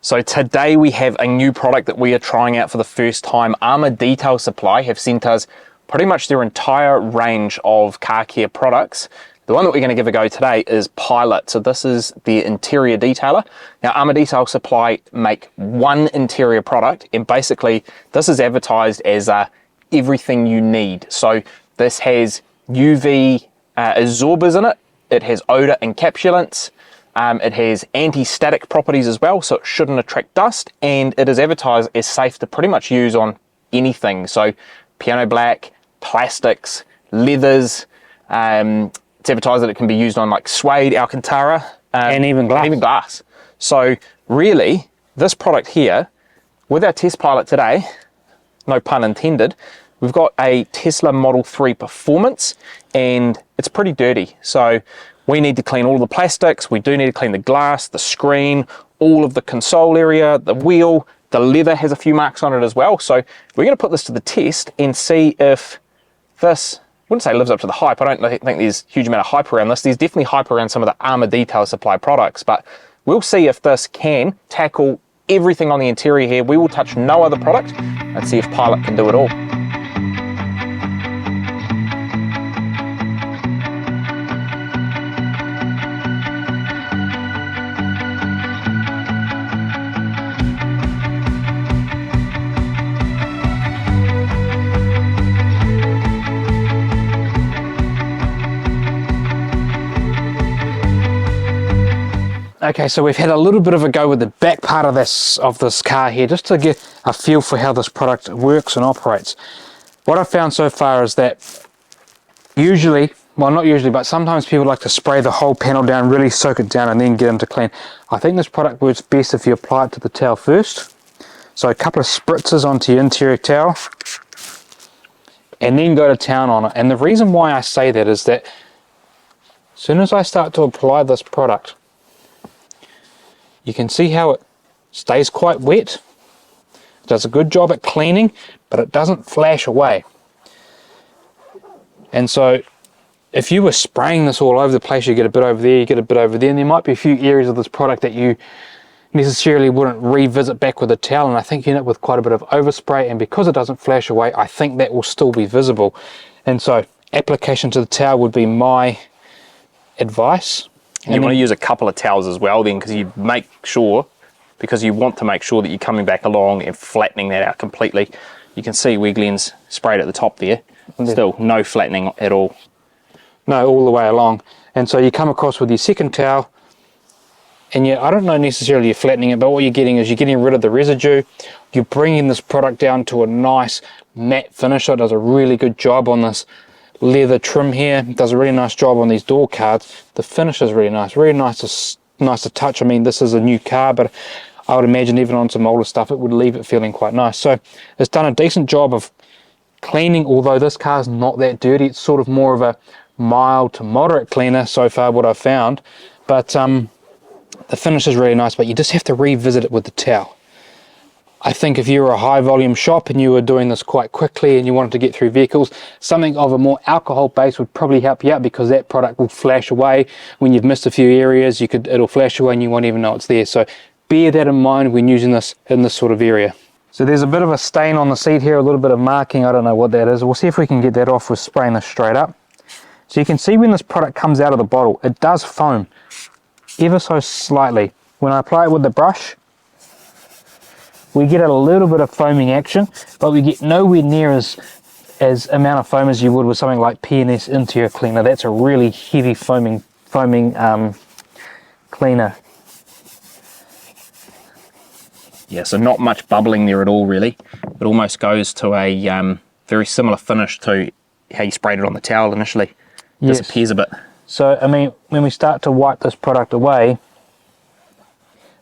So today we have a new product that we are trying out for the first time. Armour Detail Supply have sent us pretty much their entire range of car care products. The one that we're going to give a go today is Pilot. So this is their interior detailer. Now Armour Detail Supply make one interior product, and basically this is advertised as everything you need. So this has UV absorbers in it. It has odor encapsulants. It has anti-static properties as well, so it shouldn't attract dust, and it is advertised as safe to pretty much use on anything. So piano black, plastics, leathers. It's advertised that it can be used on like suede, alcantara, and even glass. So really, this product here, with our test pilot today, no pun intended, we've got a Tesla Model 3 Performance, and it's pretty dirty. So we need to clean all the plastics, we do need to clean the glass, the screen, all of the console area, the wheel, the leather has a few marks on it as well. So we're going to put this to the test and see if this, I wouldn't say lives up to the hype. I don't think there's a huge amount of hype around this. There's definitely hype around some of the Armour Detail Supply products, but we'll see if this can tackle everything on the interior here. We will touch no other product and see if Pilot can do it all. Okay, so we've had a little bit of a go with the back part of this car here, just to get a feel for how this product works and operates. What I've found so far is that usually, well not usually, but sometimes people like to spray the whole panel down, really soak it down and then get them to clean. I think this product works best if you apply it to the towel first. So a couple of spritzes onto your interior towel and then go to town on it. And the reason why I say that is that as soon as I start to apply this product, you can see how it stays quite wet. It does a good job at cleaning, but it doesn't flash away. And so if you were spraying this all over the place, you get a bit over there, you get a bit over there, and there might be a few areas of this product that you necessarily wouldn't revisit back with a towel, and I think you end up with quite a bit of overspray, and because it doesn't flash away, I think that will still be visible. And so application to the towel would be my advice. And you want to use a couple of towels as well then, because you make sure, because you want to make sure that you're coming back along and flattening that out completely. You can see where Glenn's sprayed at the top there. Still no flattening at all. No, all the way along. And so you come across with your second towel, and I don't know necessarily you're flattening it, but what you're getting is you're getting rid of the residue. You're bringing this product down to a nice matte finish. So it does a really good job on this leather trim here. It does a really nice job on these door cards. The finish is really nice to touch. I mean, this is a new car, but I would imagine even on some older stuff it would leave it feeling quite nice. So it's done a decent job of cleaning, although this car is not that dirty. It's sort of more of a mild to moderate cleaner so far, what I've found. But the finish is really nice, but you just have to revisit it with the towel. I think if you were a high volume shop and you were doing this quite quickly and you wanted to get through vehicles, something of a more alcohol base would probably help you out, because that product will flash away when you've missed a few areas. It'll flash away and you won't even know it's there. So bear that in mind when using this in this sort of area. So there's a bit of a stain on the seat here, a little bit of marking. I don't know what that is. We'll see if we can get that off with spraying this straight up. So you can see when this product comes out of the bottle, it does foam ever so slightly. When I apply it with the brush, we get a little bit of foaming action, but we get nowhere near as amount of foam as you would with something like P&S Interior Cleaner. That's a really heavy foaming cleaner. Yeah, so not much bubbling there at all really. It almost goes to a very similar finish to how you sprayed it on the towel initially. It disappears a bit. So I mean, when we start to wipe this product away,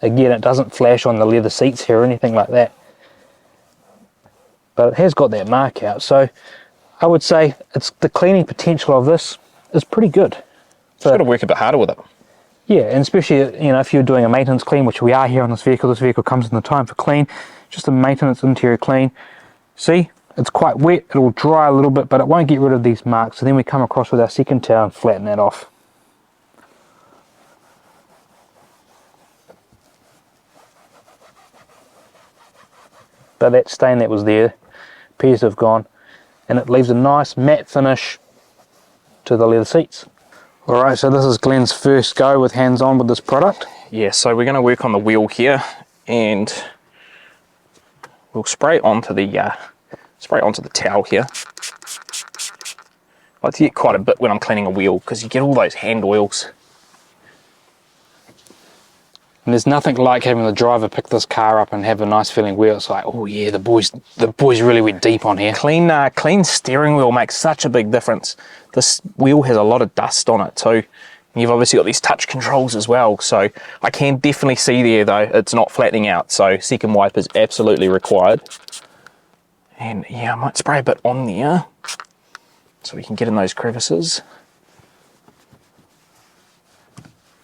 again, it doesn't flash on the leather seats here or anything like that. But it has got that mark out. So I would say the cleaning potential of this is pretty good. It's got to work a bit harder with it. Yeah, and especially if you're doing a maintenance clean, which we are here on this vehicle comes in the time for clean, just a maintenance interior clean. See, it's quite wet, it'll dry a little bit, but it won't get rid of these marks. So then we come across with our second towel and flatten that off. but that stain that was there appears to have gone, and it leaves a nice matte finish to the leather seats. Alright, so this is Glenn's first go with hands-on with this product. Yeah, so we're going to work on the wheel here, and we'll spray onto the towel here. I like to get quite a bit when I'm cleaning a wheel because you get all those hand oils. And there's nothing like having the driver pick this car up and have a nice feeling wheel. It's like, oh yeah, the boys really went deep on here. Clean steering wheel makes such a big difference. This wheel has a lot of dust on it too. And you've obviously got these touch controls as well. So I can definitely see there though, it's not flattening out. So second wipe is absolutely required. And yeah, I might spray a bit on there so we can get in those crevices.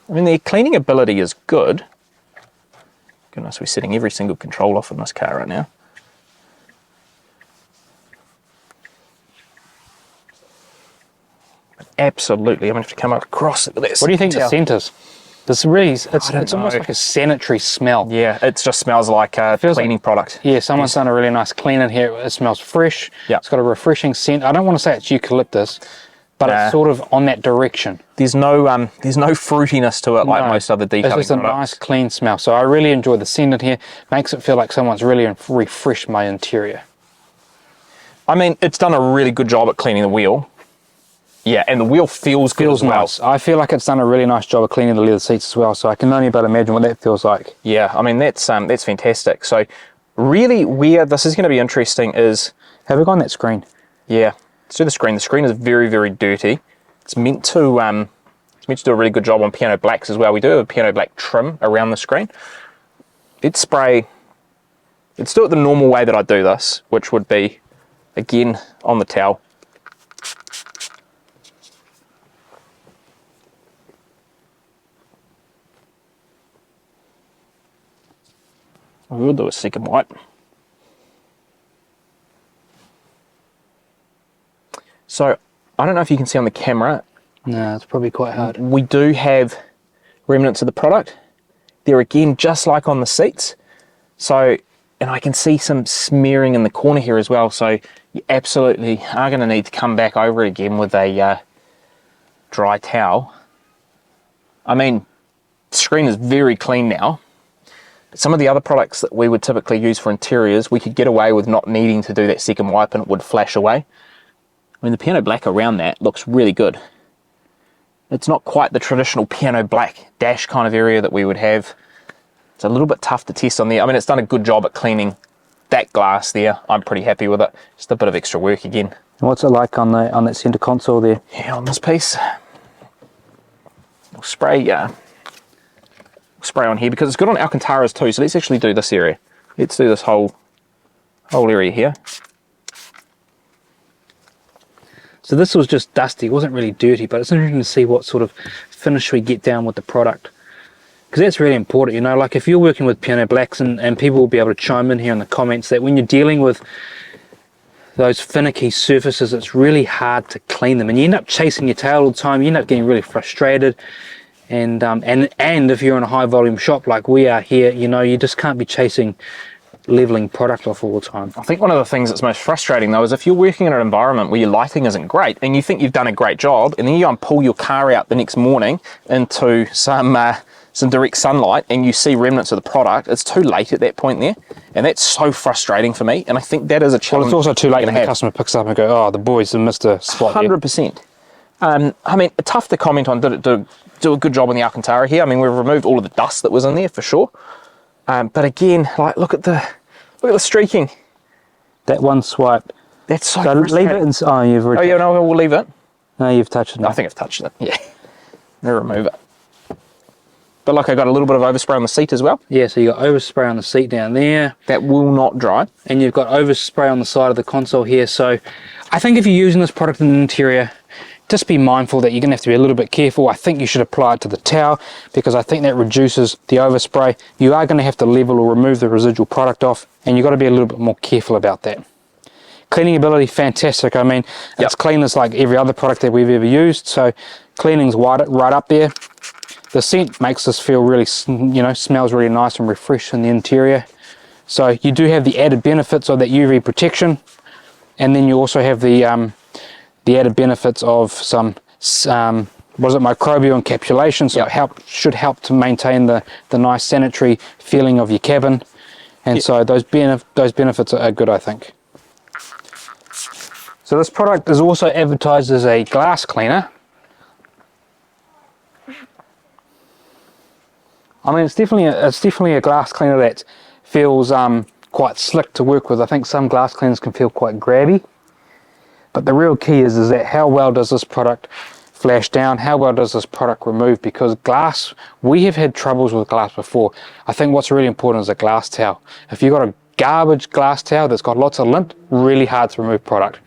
I mean, the cleaning ability is good. Goodness, we're setting every single control off in this car right now. But absolutely, I'm going to have to come up across it with that. What do you think the scent is? This really, it's almost like a sanitary smell. Yeah, it just smells like a cleaning product. Yeah, someone's done a really nice clean in here. It smells fresh. Yeah. It's got a refreshing scent. I don't want to say it's eucalyptus, but it's sort of on that direction. There's no fruitiness to it like most other detailing products. It's just a nice clean smell. So I really enjoy the scent in here. Makes it feel like someone's really refreshed my interior. I mean, it's done a really good job at cleaning the wheel. Yeah, and the wheel feels good as well. Nice. I feel like it's done a really nice job of cleaning the leather seats as well, so I can only about imagine what that feels like. Yeah, I mean, that's fantastic. So really where this is going to be interesting is... Have we got on that screen? Yeah, let's do the screen. The screen is very, very dirty. It's meant to do a really good job on piano blacks as well. We do have a piano black trim around the screen. Let's do it the normal way that I do this, which would be, again, on the towel. We'll do a second wipe. So, I don't know if you can see on the camera. No, it's probably quite hard. We do have remnants of the product. They're again just like on the seats. So, and I can see some smearing in the corner here as well. So, you absolutely are going to need to come back over it again with a dry towel. I mean, the screen is very clean now. Some of the other products that we would typically use for interiors, we could get away with not needing to do that second wipe and it would flash away. I mean, the piano black around that looks really good. It's not quite the traditional piano black dash kind of area that we would have. It's a little bit tough to test on there. I mean, it's done a good job at cleaning that glass there. I'm pretty happy with it. Just a bit of extra work again. And what's it like on that center console there? Yeah, on this piece, we'll spray on here because it's good on alcantaras too. So let's actually do this area. Let's do this whole area here. So this was just dusty, it wasn't really dirty, but it's interesting to see what sort of finish we get down with the product. Because that's really important, you know, like if you're working with piano blacks, and people will be able to chime in here in the comments, that when you're dealing with those finicky surfaces, it's really hard to clean them. And you end up chasing your tail all the time, you end up getting really frustrated. And if you're in a high volume shop like we are here, you know, you just can't be chasing leveling product off all the time. I think one of the things that's most frustrating though is if you're working in an environment where your lighting isn't great and you think you've done a great job, and then you go and pull your car out the next morning into some direct sunlight and you see remnants of the product, it's too late at that point there, and that's so frustrating for me. And I think that is a challenge. Well, it's also too late when the customer picks up and go, oh, the boys have missed a spot. 100%. I mean, tough to comment on. Did it do a good job on the alcantara here? I mean, we've removed all of the dust that was in there for sure. But again, like look at the streaking. That one swipe. That's so leave it. You've already. Oh yeah, no, we'll leave it. No, you've touched it. I think I've touched it. Yeah. Now remove it. But like I got a little bit of overspray on the seat as well. Yeah, so you got overspray on the seat down there. That will not dry. And you've got overspray on the side of the console here. So I think if you're using this product in the interior, just be mindful that you're going to have to be a little bit careful. I think you should apply it to the towel because I think that reduces the overspray. You are going to have to level or remove the residual product off, and you've got to be a little bit more careful about that. Cleaning ability, fantastic. I mean, it's clean as like every other product that we've ever used, so cleaning's right up there. The scent makes us feel really, you know, smells really nice and refreshed in the interior. So you do have the added benefits of that UV protection, and then you also have the added benefits of some microbial encapsulation, so it should help to maintain the nice sanitary feeling of your cabin, and so those benefits are good, I think. So this product is also advertised as a glass cleaner. I mean, it's definitely a glass cleaner that feels quite slick to work with. I think some glass cleaners can feel quite grabby, but the real key is that how well does this product flash down, how well does this product remove, because glass, we have had troubles with glass before. I think what's really important is a glass towel. If you've got a garbage glass towel that's got lots of lint, really hard to remove product.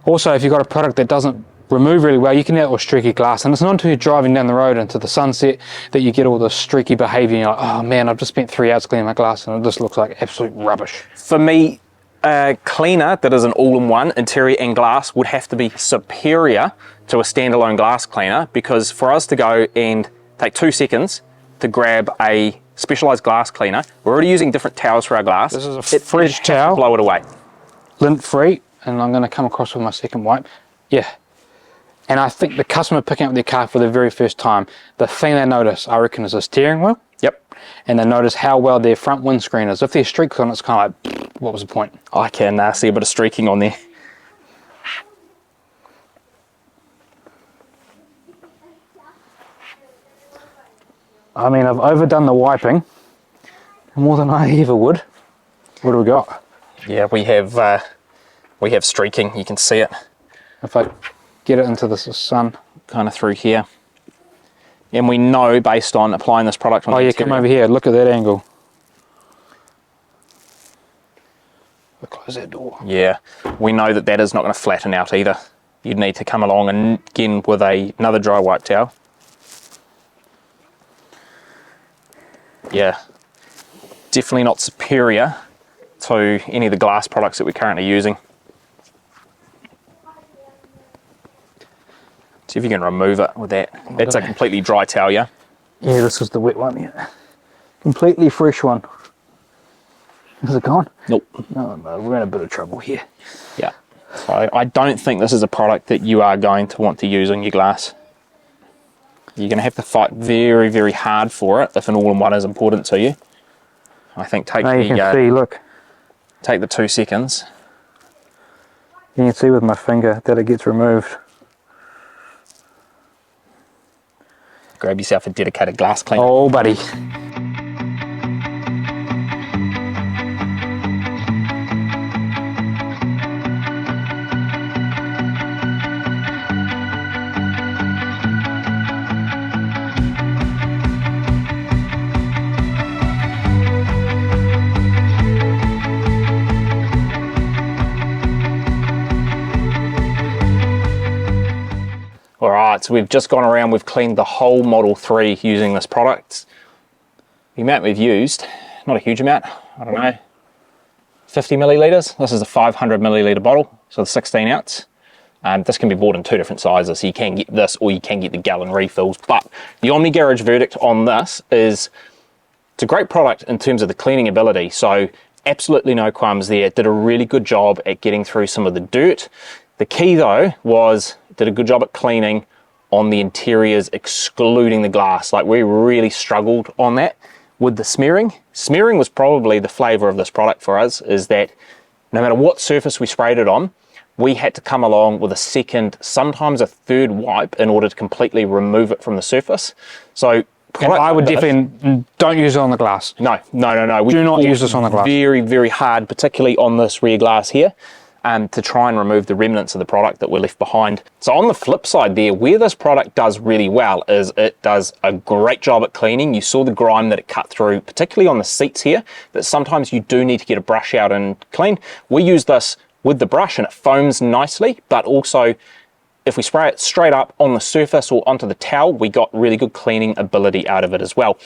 Also, if you've got a product that doesn't remove really well, you can have it with streaky glass, and it's not until you're driving down the road into the sunset that you get all this streaky behavior, and you're like, oh man, I've just spent 3 hours cleaning my glass and it just looks like absolute rubbish. For me, a cleaner that is an all-in-one, interior and glass, would have to be superior to a standalone glass cleaner, because for us to go and take 2 seconds to grab a specialized glass cleaner, we're already using different towels for our glass. This is a fresh towel, blow it away, lint free, and I'm going to come across with my second wipe. Yeah. And I think the customer picking up their car for the very first time, the thing they notice, I reckon, is the steering wheel. Yep. And they notice how well their front windscreen is. If there's streaks on it, it's kind of like, what was the point? I can see a bit of streaking on there. I mean, I've overdone the wiping more than I ever would. What do we got? Yeah, we have streaking. You can see it. If I get it into the sun, kind of through here, and we know based on applying this product on the interior. Come over here, look at that angle. I'll close that door. Yeah, we know that is not going to flatten out either. You'd need to come along and again with another dry wipe towel. Yeah, definitely not superior to any of the glass products that we're currently using. See if you can remove it with that. That's a completely dry towel, yeah? Yeah, this is the wet one, yeah. Completely fresh one. Is it gone? Nope. No, we're in a bit of trouble here. Yeah. So I don't think this is a product that you are going to want to use on your glass. You're going to have to fight very, very hard for it if an all-in-one is important to you. I think take now you can see, look. Take the 2 seconds. You can see with my finger that it gets removed. Grab yourself a dedicated glass cleaner. Oh, buddy. Alright, so we've just gone around, we've cleaned the whole Model 3 using this product. The amount we've used, not a huge amount, I don't know, 50 millilitres. This is a 500 milliliter bottle, so the 16 ounce. This can be bought in 2 different sizes, so you can get this or you can get the gallon refills. But the Omni Garage verdict on this is it's a great product in terms of the cleaning ability, so absolutely no qualms there. It did a really good job at getting through some of the dirt. The key though was it did a good job at cleaning on the interiors, excluding the glass. Like, we really struggled on that with the smearing. Smearing was probably the flavor of this product for us, is that no matter what surface we sprayed it on, we had to come along with a second, sometimes a third wipe in order to completely remove it from the surface. So I would definitely don't use it on the glass. No. We do not use this on the glass. Very, very hard, particularly on this rear glass here, to try and remove the remnants of the product that were left behind. So on the flip side there, where this product does really well is it does a great job at cleaning. You saw the grime that it cut through, particularly on the seats here, that sometimes you do need to get a brush out and clean. We use this with the brush and it foams nicely, but also if we spray it straight up on the surface or onto the towel, we got really good cleaning ability out of it as well.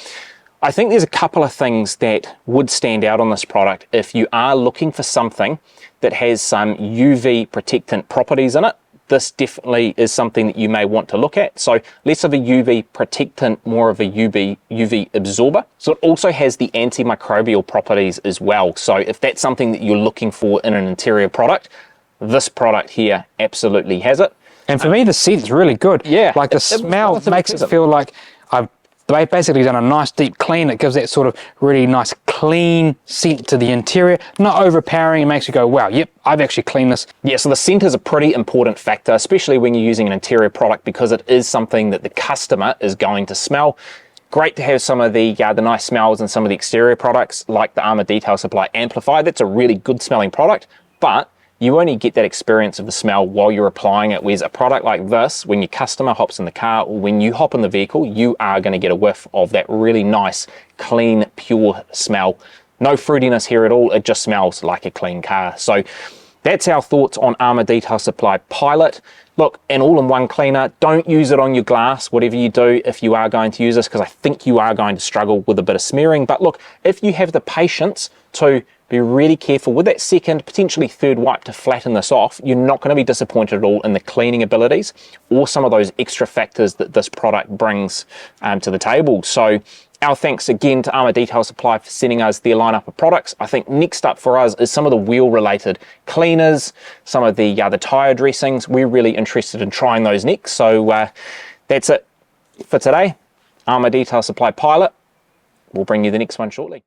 I think there's a couple of things that would stand out on this product if you are looking for something that has some UV protectant properties in it, this definitely is something that you may want to look at. So less of a UV protectant, more of a UV absorber. So it also has the antimicrobial properties as well. So if that's something that you're looking for in an interior product, this product here absolutely has it. And for me, the scent's really good. Yeah. Like the smell makes it feel like I've basically done a nice deep clean. It gives that sort of really nice clean scent to the interior, not overpowering. It makes you go, wow, yep, I've actually cleaned this. Yeah, so the scent is a pretty important factor, especially when you're using an interior product, because it is something that the customer is going to smell. Great to have some of the nice smells in some of the exterior products, like the Armour Detail Supply Amplifier. That's a really good smelling product, but you only get that experience of the smell while you're applying it. Whereas a product like this, when your customer hops in the car or when you hop in the vehicle, you are going to get a whiff of that really nice, clean, pure smell. No fruitiness here at all. It just smells like a clean car. So that's our thoughts on Armour Detail Supply Pilot. Look, an all-in-one cleaner, don't use it on your glass, whatever you do, if you are going to use this, because I think you are going to struggle with a bit of smearing. But look, if you have the patience to be really careful with that second, potentially third wipe to flatten this off, you're not going to be disappointed at all in the cleaning abilities or some of those extra factors that this product brings to the table. So our thanks again to Armour Detail Supply for sending us their lineup of products. I think next up for us is some of the wheel-related cleaners, some of the tyre dressings. We're really interested in trying those next. So that's it for today. Armour Detail Supply Pilot. We'll bring you the next one shortly.